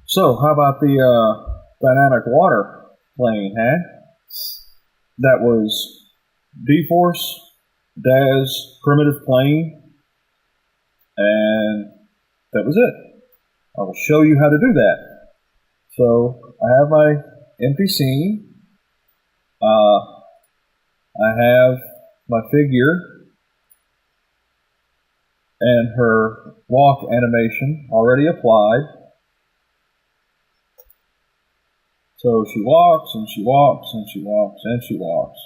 So, how about the dynamic water plane, huh? That was D-Force, Daz, primitive plane, and that was it. I will show you how to do that. So, I have my empty scene. I have my figure and her walk animation already applied. So she walks, and she walks, and she walks, and she walks.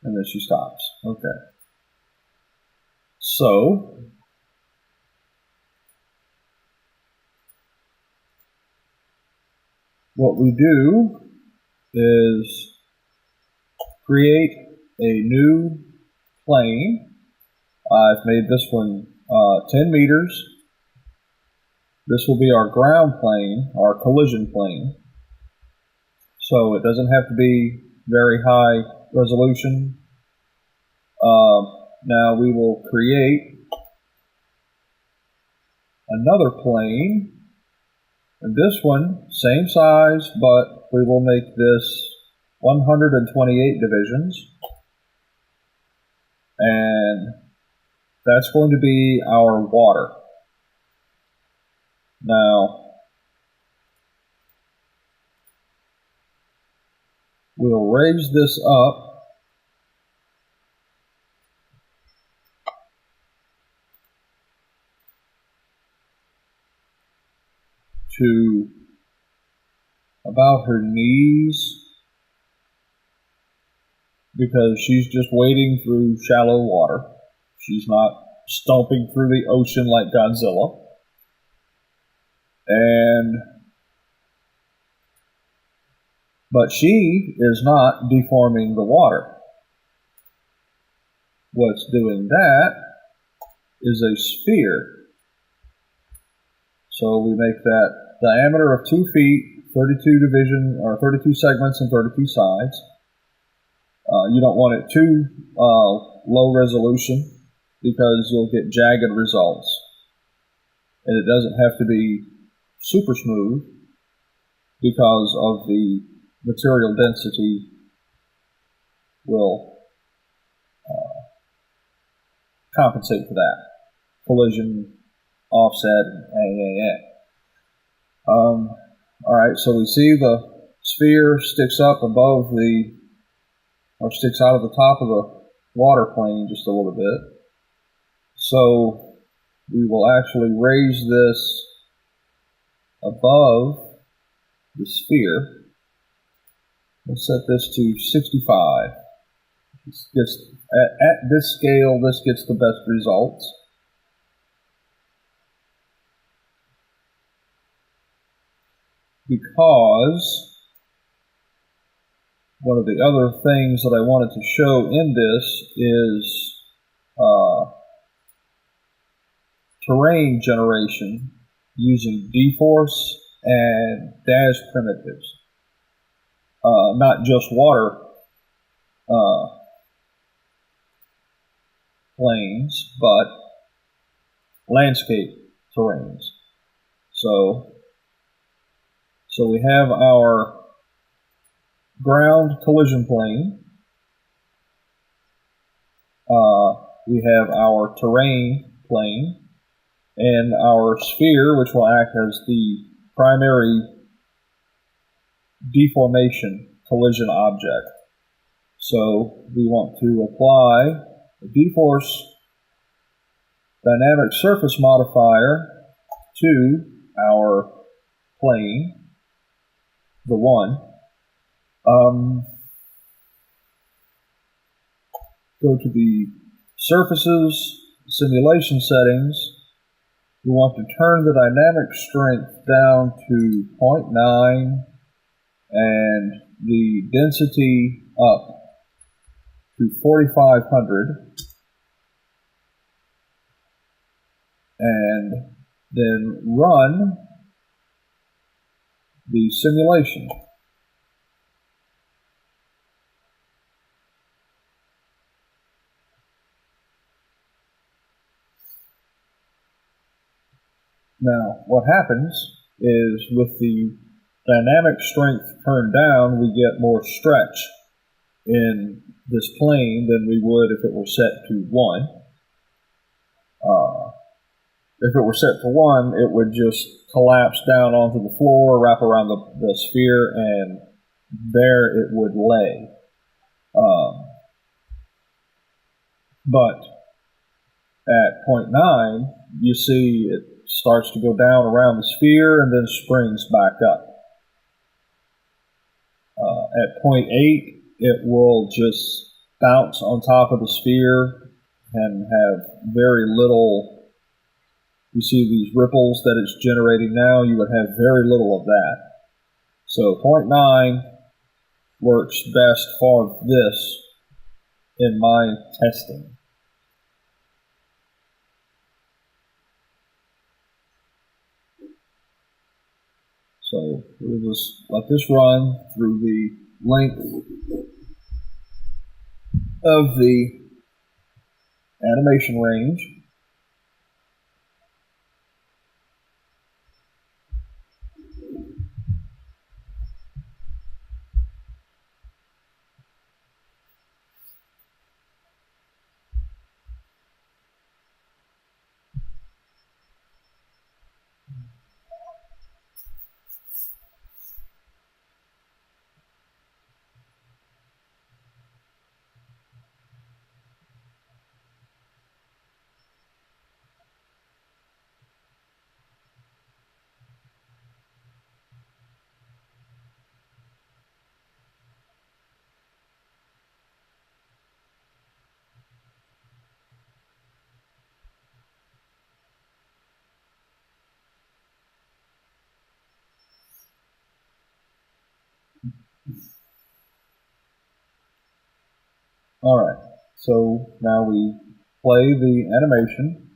And then she stops. Okay. So, what we do is create a new plane. I've made this one 10 meters. This will be our ground plane, our collision plane. So it doesn't have to be very high resolution. Now we will create another plane. And this one, same size, but we will make this 128 divisions. And that's going to be our water. Now, we'll raise this up to about her knees because she's just wading through shallow water. She's not stomping through the ocean like Godzilla. But she is not deforming the water. What's doing that is a sphere. So we make that diameter of 2 feet, 32 segments and 32 sides. You don't want it too low resolution because you'll get jagged results. And it doesn't have to be super smooth because of the material density will compensate for that. Collision, offset, Alright, so we see the sphere sticks up above sticks out of the top of the water plane just a little bit. So we will actually raise this above the sphere. We'll set this to 65. At this scale, this gets the best results. Because one of the other things that I wanted to show in this is terrain generation using D-Force and Daz primitives. Not just water planes, but landscape terrains. So we have our ground collision plane. We have our terrain plane and our sphere, which will act as the primary deformation collision object. So we want to apply a D-Force dynamic surface modifier to our plane, the one. Go to the surfaces, simulation settings. We want to turn the dynamic strength down to 0.9 and the density up to 4,500. And then run the simulation. Now, what happens is with the dynamic strength turned down, we get more stretch in this plane than we would if it were set to 1. If it were set to 1, it would just collapse down onto the floor, wrap around the sphere, and there it would lay. But at 0.9, you see it starts to go down around the sphere and then springs back up. At 0.8, it will just bounce on top of the sphere and have very little. You see these ripples that it's generating now, you would have very little of that. So 0.9 works best for this in my testing. So we'll just let this run through the length of the animation range. Alright, so now we play the animation.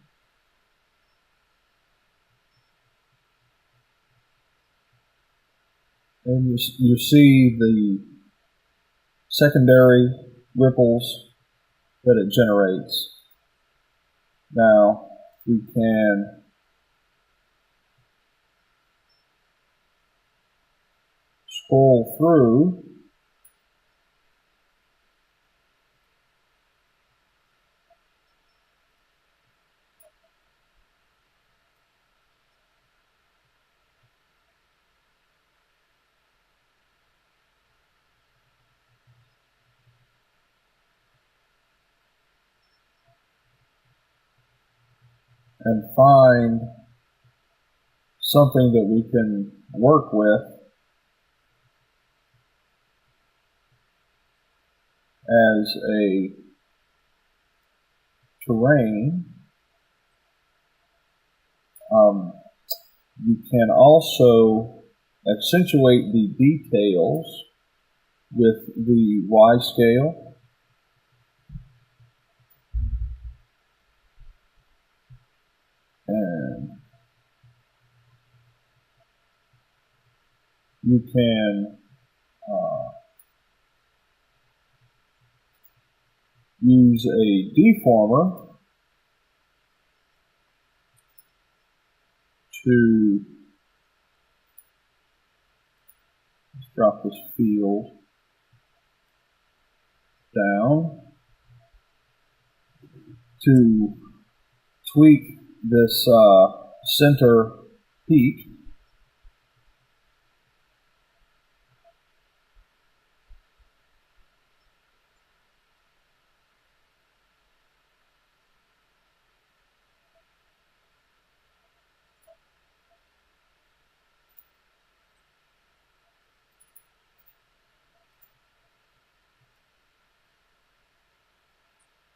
And you see the secondary ripples that it generates. Now we can scroll through and find something that we can work with as a terrain. You can also accentuate the details with the Y scale. And you can use a deformer to drop this field down to tweak this center peak.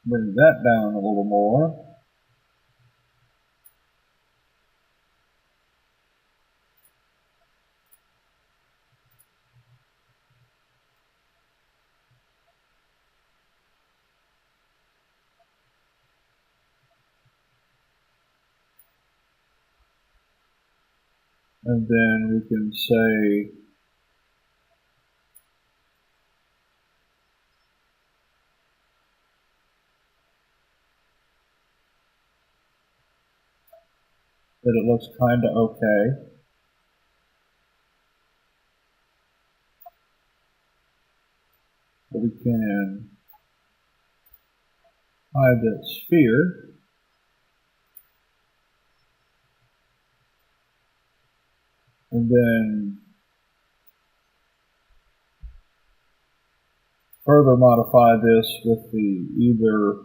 Bring that down a little more. And then we can say that it looks kind of okay. But we can hide that sphere. And then further modify this with either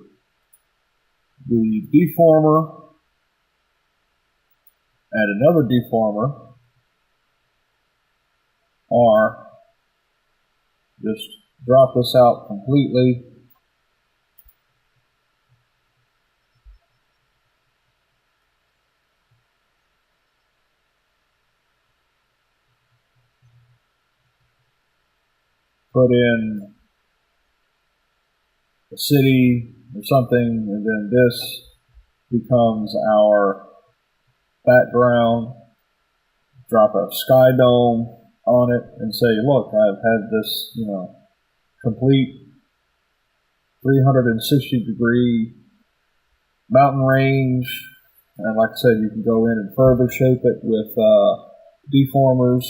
the deformer, add another deformer, or just drop this out completely. Put in a city or something, and then this becomes our background. Drop a sky dome on it and say, look, I've had this, complete 360-degree mountain range. And like I said, you can go in and further shape it with deformers.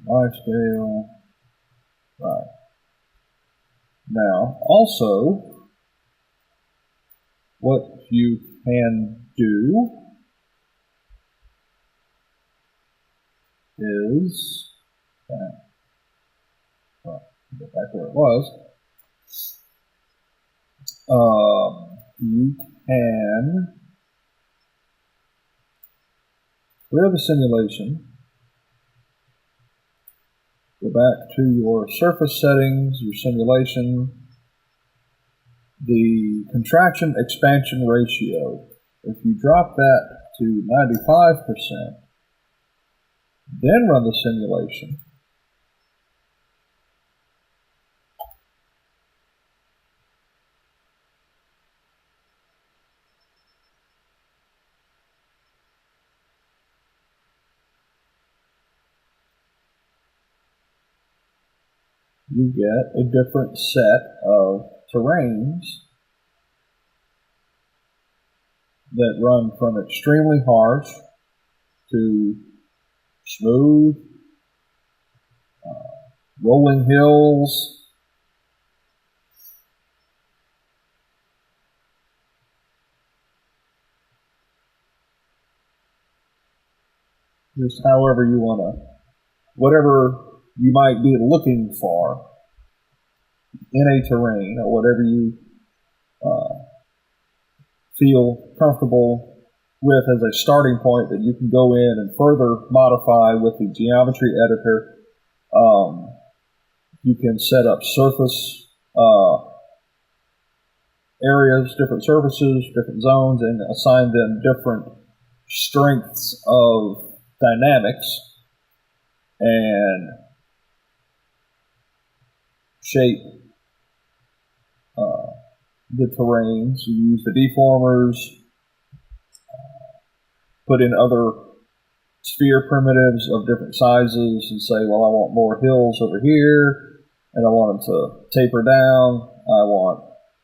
High scale. Right. Now, also, what you can do is, get back where it was, you can clear the simulation, go back to your surface settings, your simulation, the contraction expansion ratio. If you drop that to 95%, then run the simulation, you get a different set of terrains that run from extremely harsh to smooth, rolling hills, just however you want to, whatever you might be looking for in a terrain, or whatever you feel comfortable with as a starting point that you can go in and further modify with the geometry editor. You can set up surface areas, different surfaces, different zones, and assign them different strengths of dynamics and shape the terrains. You use the deformers, put in other sphere primitives of different sizes and say, well, I want more hills over here, and I want them to taper down.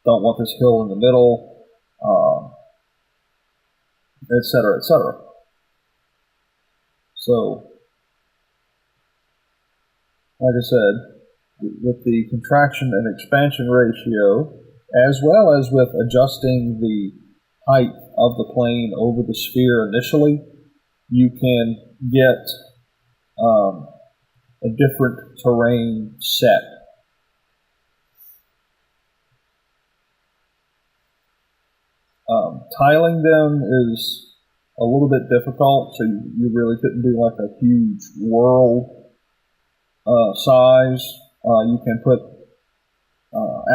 Don't want this hill in the middle, et cetera, et cetera. So, like I said, with the contraction and expansion ratio, as well as with adjusting the height of the plane over the sphere initially, you can get a different terrain set. Tiling them is a little bit difficult, so you really couldn't do like a huge world size. You can put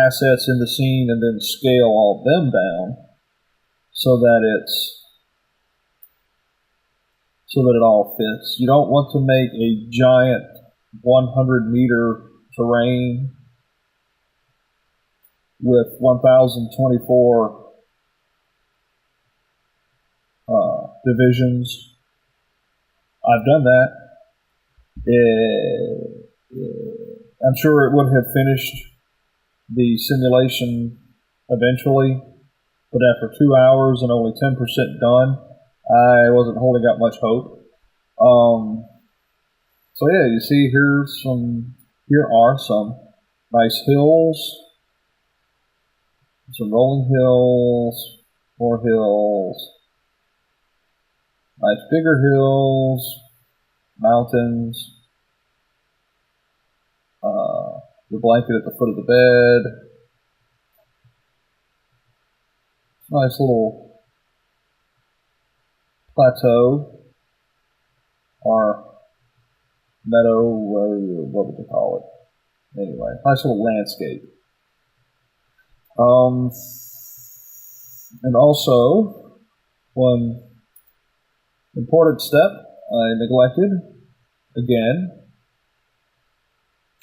assets in the scene and then scale all of them down so that it all fits. You don't want to make a giant 100-meter terrain with 1,024 divisions I've done that. I'm sure it would have finished the simulation eventually, but after 2 hours and only 10% done, I wasn't holding out much hope. So yeah, you see here are some nice hills, some rolling hills, more hills, nice bigger hills, mountains, the blanket at the foot of the bed, nice little plateau, or meadow, what would you call it? Anyway, nice little landscape. And also, one important step I neglected, again,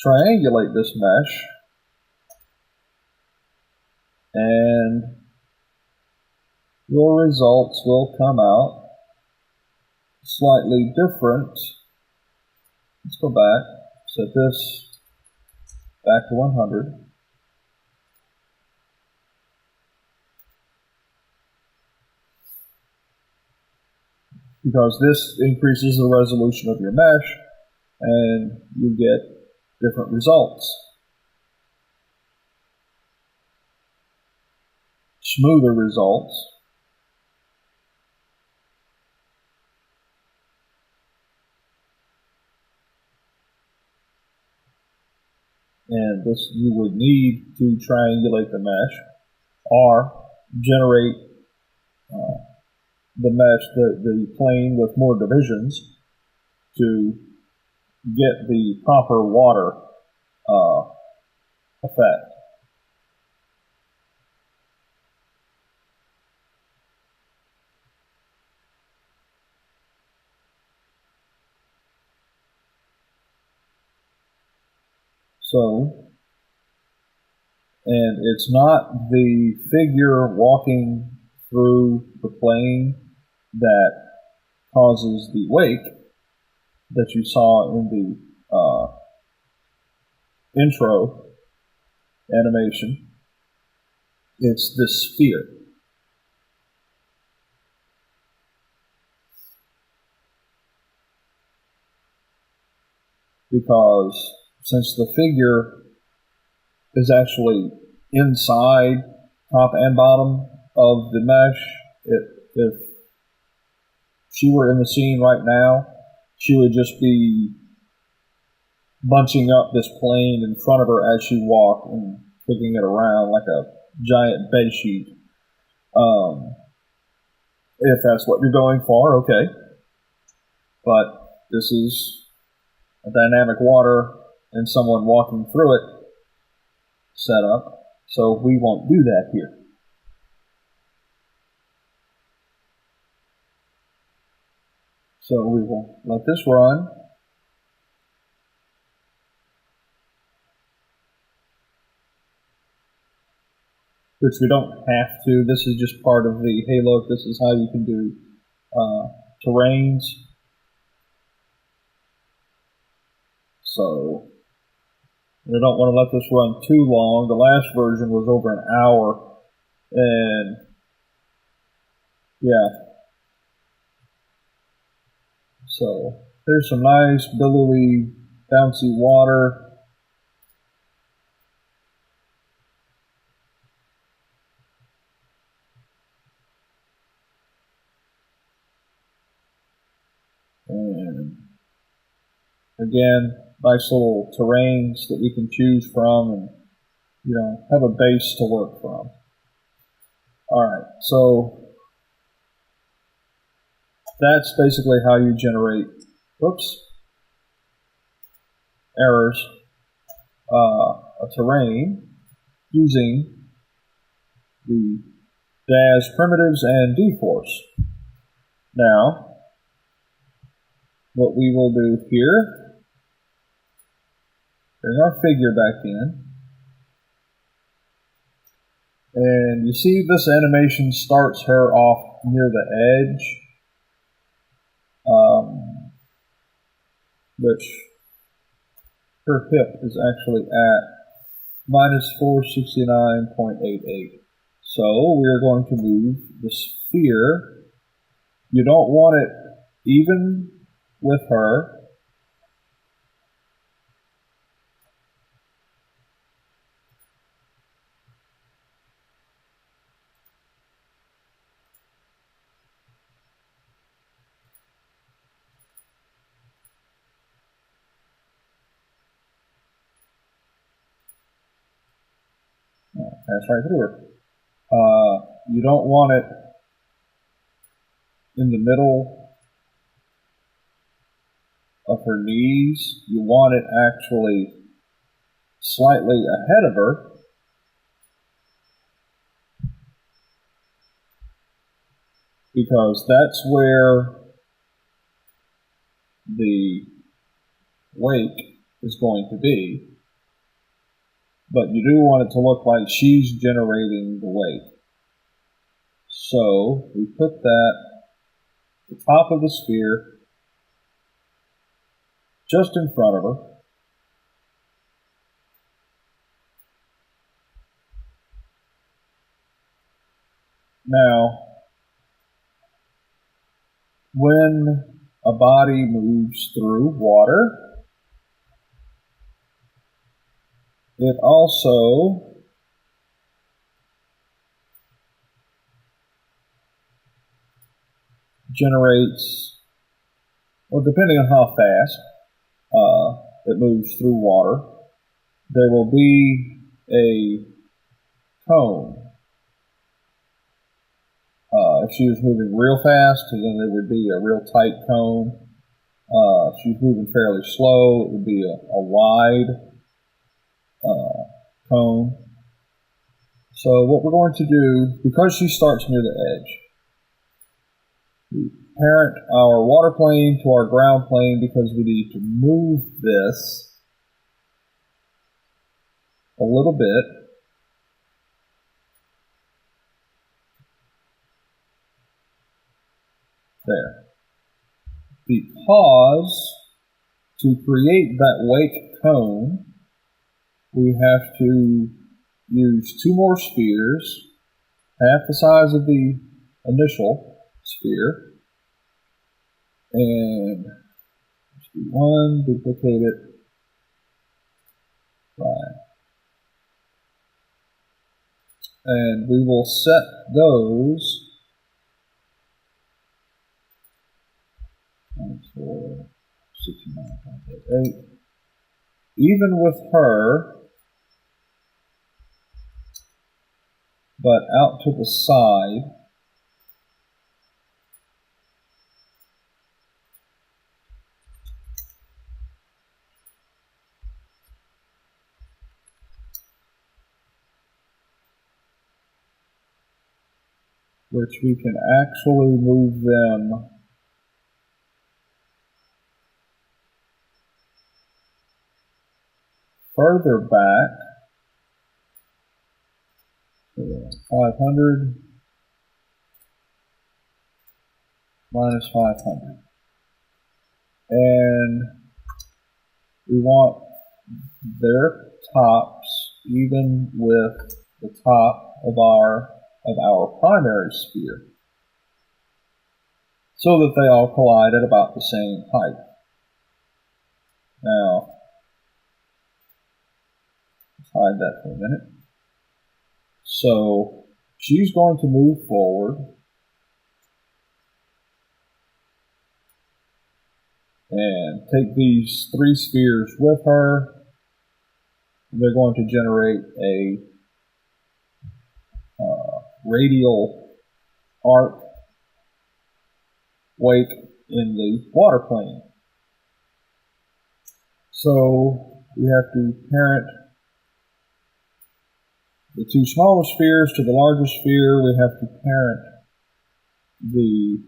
triangulate this mesh, and your results will come out slightly different. Let's go back, set this back to 100. Because this increases the resolution of your mesh, and you get different results. Smoother results. And this you would need to triangulate the mesh, or generate the mesh, the plane with more divisions to get the proper water effect. So, and it's not the figure walking through the plane that causes the wake that you saw in the intro animation. It's this sphere. Because since the figure is actually inside, top and bottom of the mesh, if she were in the scene right now, she would just be bunching up this plane in front of her as she walked and kicking it around like a giant bed sheet. If that's what you're going for, okay. But this is a dynamic water and someone walking through it setup, so we won't do that here. So we will let this run. Which we don't have to. This is just part of the, hey look, this is how you can do terrains. So I don't want to let this run too long. The last version was over an hour, and yeah. So there's some nice billowy, bouncy water. And again, nice little terrains that we can choose from and, you know, have a base to work from. Alright, so that's basically how you generate, errors, a terrain using the Daz primitives and dforce. Now, what we will do here, bring our figure back in, and you see this animation starts her off near the edge. which her hip is actually at minus 469.88. So we're going to move the sphere. You don't want it even with her. Pass right through her. You don't want it in the middle of her knees. You want it actually slightly ahead of her. Because that's where the wake is going to be. But you do want it to look like she's generating the wake. So we put that at the top of the sphere, just in front of her. Now, when a body moves through water, it also generates, well, depending on how fast it moves through water, there will be a cone. If she was moving real fast, then it would be a real tight cone. If she's moving fairly slow, it would be a wide cone. So what we're going to do, because she starts near the edge, we parent our water plane to our ground plane because we need to move this a little bit. There. Because to create that wake cone, we have to use 2 more spheres, half the size of the initial sphere, and one, duplicate it, right. And we will set those for 69.88. Even with her, but out to the side. Which we can actually move them further back, 500 minus 500. And we want their tops even with the top of our primary sphere, so that they all collide at about the same height. Now, let's hide that for a minute. So she's going to move forward and take these 3 spheres with her. They're going to generate a radial arc wake in the water plane. So we have to parent the 2 smaller spheres to the larger sphere. We have to parent the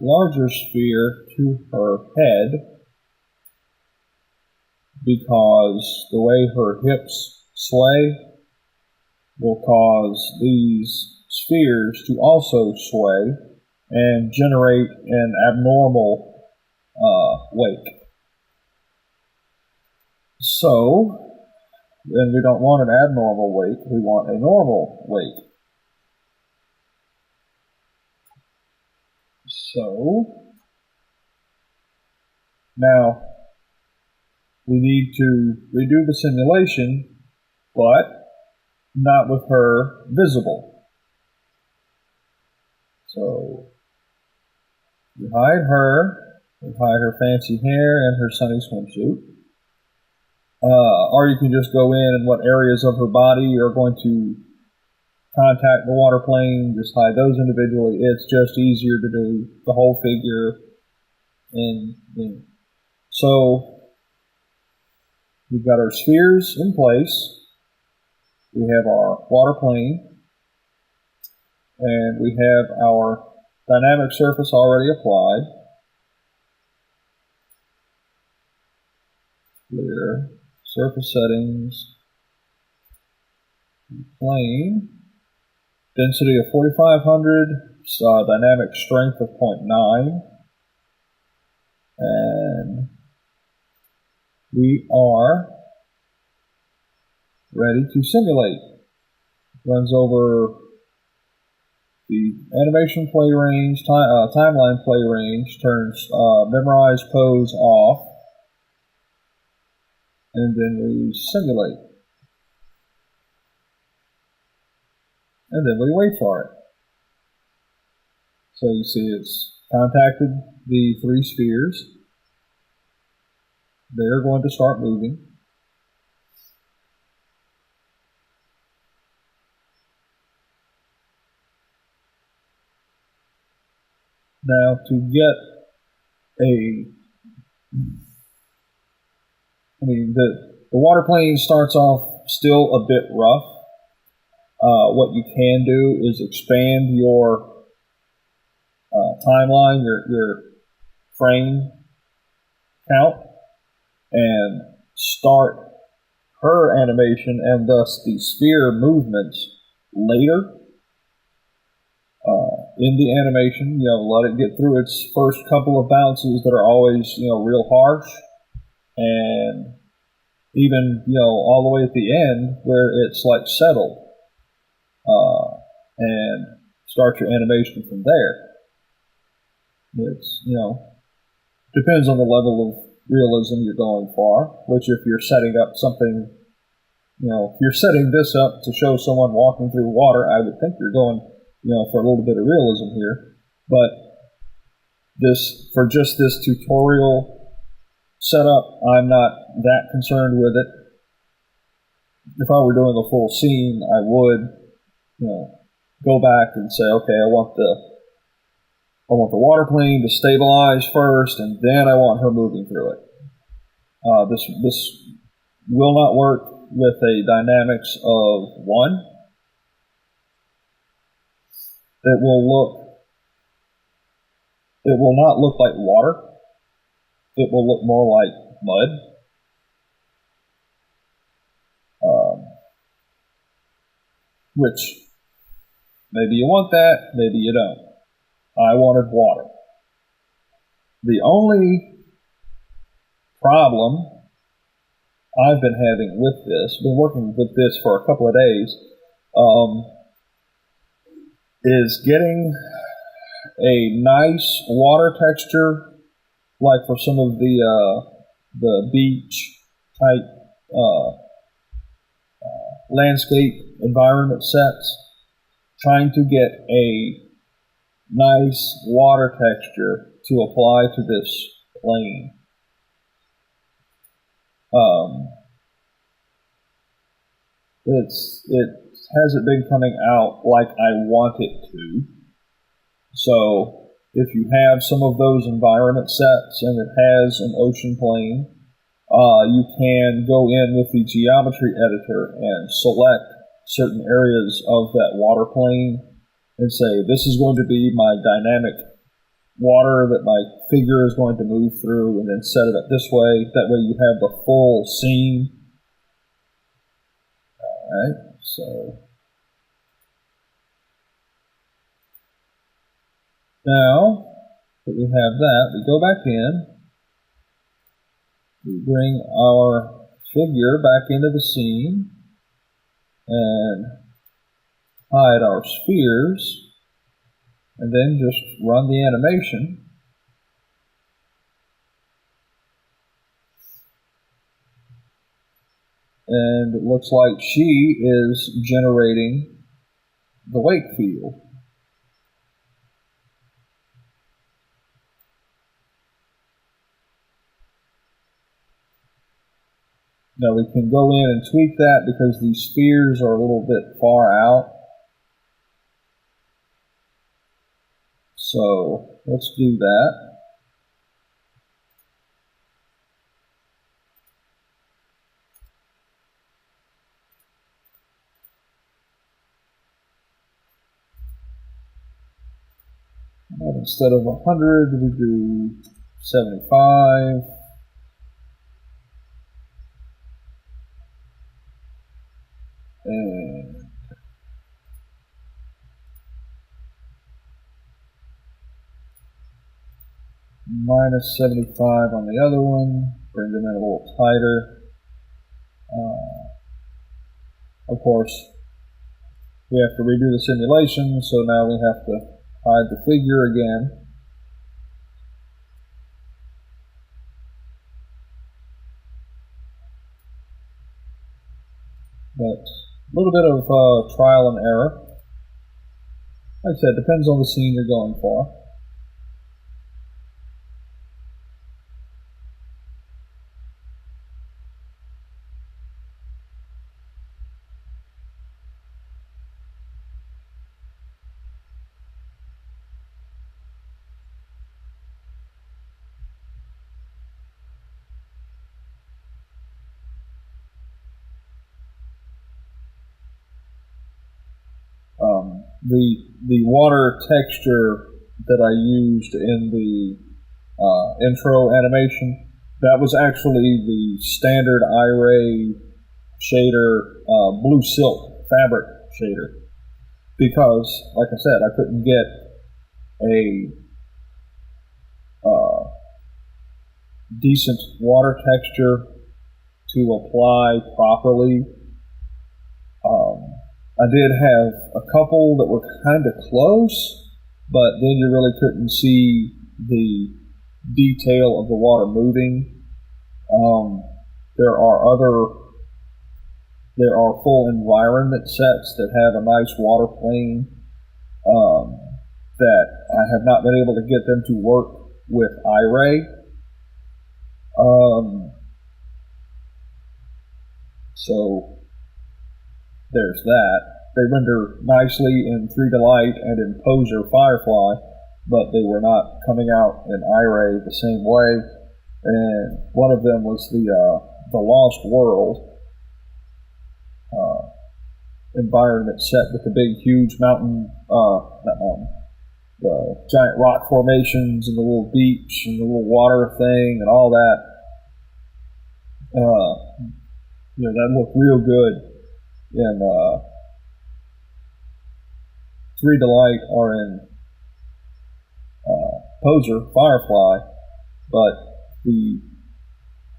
larger sphere to her head, because the way her hips sway will cause these spheres to also sway, and generate an abnormal wake. So, then we don't want an abnormal wake, we want a normal wake. So, now we need to redo the simulation, but not with her visible. So, we hide her fancy hair and her sunny swimsuit. Or you can just go in and what areas of her body are going to contact the water plane, just hide those individually. It's just easier to do the whole figure. So we've got our spheres in place. We have our water plane. And we have our dynamic surface already applied. Clear. Surface settings. Plane. Density of 4,500. Dynamic strength of 0.9. And we are ready to simulate. Runs over the animation play range, timeline play range, turns memorize pose off, and then we simulate. And then we wait for it. So you see it's contacted the 3 spheres. They're going to start moving. Now to get the water plane starts off still a bit rough. What you can do is expand your timeline, your frame count, and start her animation and thus the sphere movements later in the animation. Let it get through its first couple of bounces that are always real harsh, and even all the way at the end where it's like settled, and start your animation from there. It's depends on the level of realism you're going for, which if you're setting up something, if you're setting this up to show someone walking through water, I would think you're going, for a little bit of realism here. But for just this tutorial setup, I'm not that concerned with it. If I were doing a full scene, I would, go back and say, okay, I want the water plane to stabilize first, and then I want her moving through it. This will not work with a dynamics of 1. It will not look like water. It will look more like mud. Which, maybe you want that, maybe you don't. I wanted water. The only problem I've been having with this, been working with this for a couple of days, is getting a nice water texture, like for some of the beach type landscape environment sets, trying to get a nice water texture to apply to this plane. It hasn't been coming out like I want it to. So if you have some of those environment sets and it has an ocean plane, you can go in with the geometry editor and select certain areas of that water plane and say, this is going to be my dynamic water that my figure is going to move through, and then set it up this way. That way you have the full scene. Alright, so Now that we have that, we go back in, we bring our figure back into the scene, and hide our spheres, and then just run the animation. And it looks like she is generating the wake field. Now we can go in and tweak that because these spheres are a little bit far out. So let's do that. And instead of 100, we do 75. And minus 75 on the other one. Bring them in a little tighter. Of course, we have to redo the simulation, so now we have to hide the figure again. But a little bit of trial and error. Like I said, depends on the scene you're going for. The water texture that I used in the intro animation, that was actually the standard iRay shader blue silk fabric shader, because, like I said, I couldn't get a decent water texture to apply properly. I did have a couple that were kind of close, but then you really couldn't see the detail of the water moving. There are full environment sets that have a nice water plane that I have not been able to get them to work with iRay. So there's that. They render nicely in 3Delight and in Poser Firefly, but they were not coming out in iRay the same way. And one of them was the Lost World environment set with the big, huge mountain, the giant rock formations and the little beach and the little water thing and all that. That looked real good in 3Delight or in Poser Firefly, but the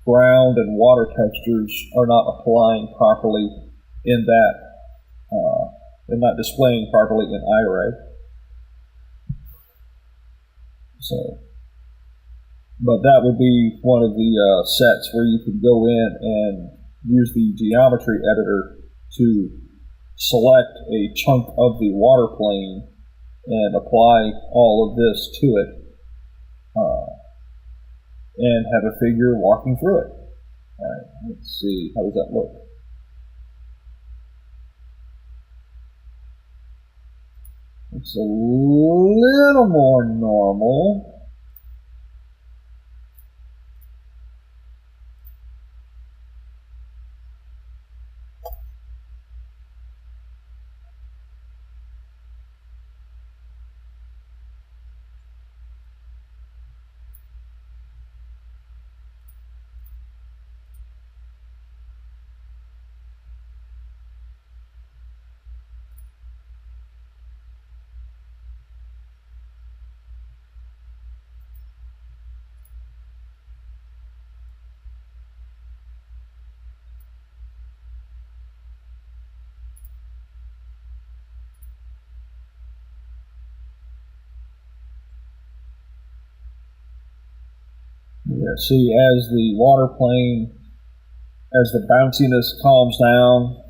ground and water textures are not applying properly in that. They're not displaying properly in iRay. So, but that would be one of the sets where you could go in and use the geometry editor to select a chunk of the water plane and apply all of this to it, and have a figure walking through it. All right, let's see, how does that look? It's a little more normal. Yeah, see, as the water plane, as the bounciness calms down,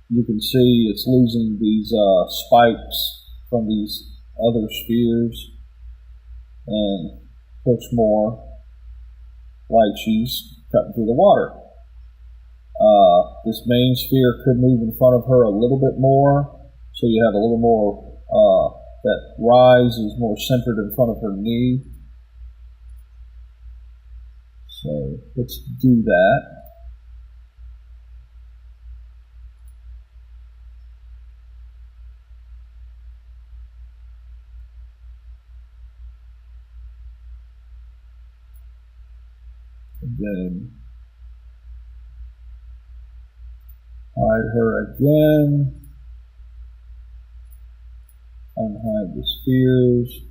you can see it's losing these spikes from these other spheres and looks more like she's cutting through the water. This main sphere could move in front of her a little bit more, so you have a little more, that rise is more centered in front of her knee. So let's do that. And then hide her again. Unhide the spheres.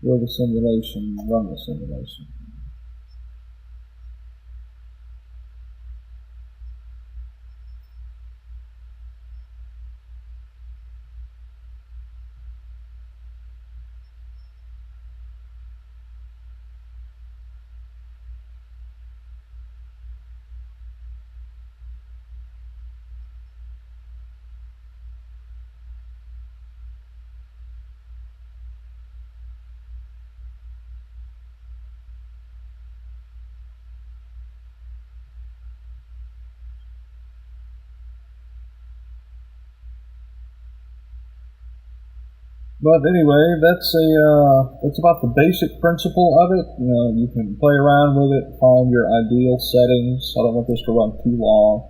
Run the simulation. Run the simulation. But anyway, that's about the basic principle of it. You know, you can play around with it, find your ideal settings. I don't want this to run too long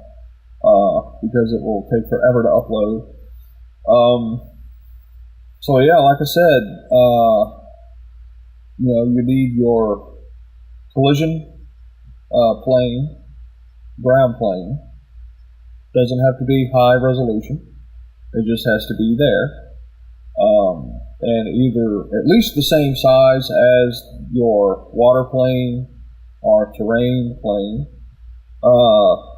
because it will take forever to upload. So yeah, like I said, you know, you need your collision plane, ground plane. Doesn't have to be high resolution. It just has to be there. And either at least the same size as your water plane or terrain plane.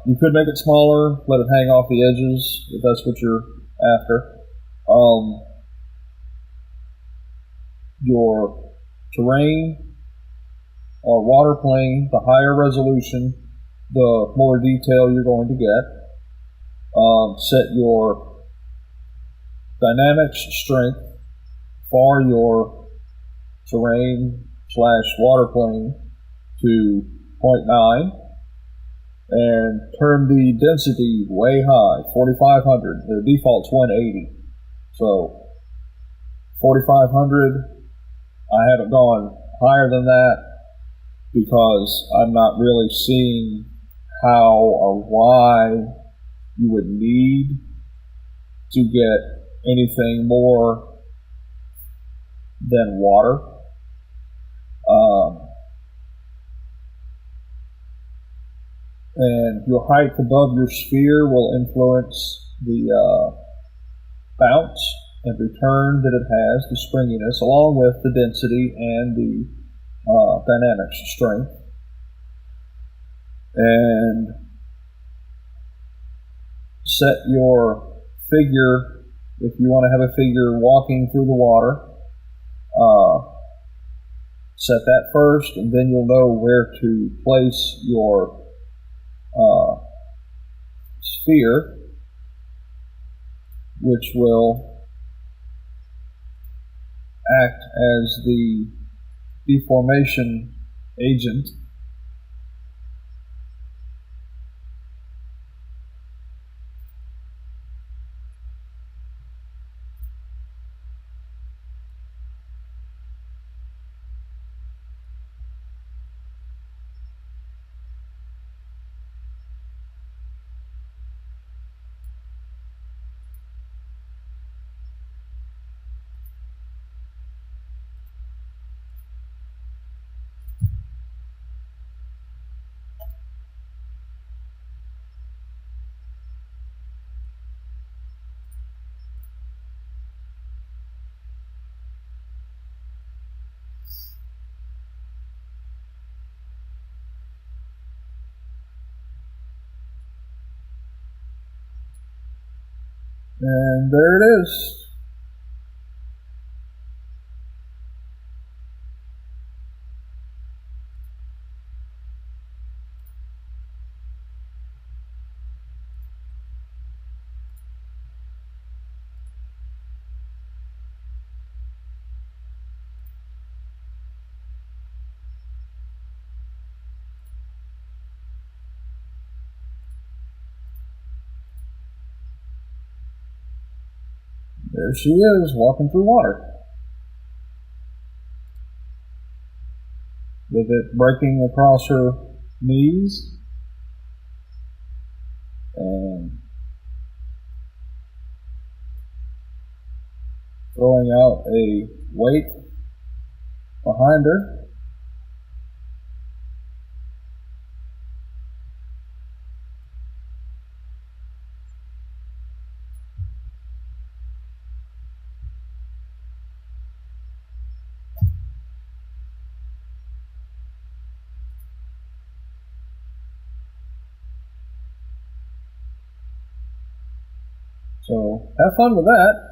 You could make it smaller, let it hang off the edges if that's what you're after. Your terrain or water plane, the higher resolution, the more detail you're going to get. Set your dynamics strength for your terrain/water plane to 0.9 and turn the density way high, 4500. The default's 180. So 4500, I haven't gone higher than that because I'm not really seeing how or why you would need to get anything more than water. And your height above your sphere will influence the bounce and return that it has, the springiness, along with the density and the dynamics strength. And set your figure, if you want to have a figure walking through the water, set that first, and then you'll know where to place your sphere, which will act as the deformation agent. And there it is. There she is, walking through water. With it breaking across her knees. And throwing out a weight behind her. So have fun with that.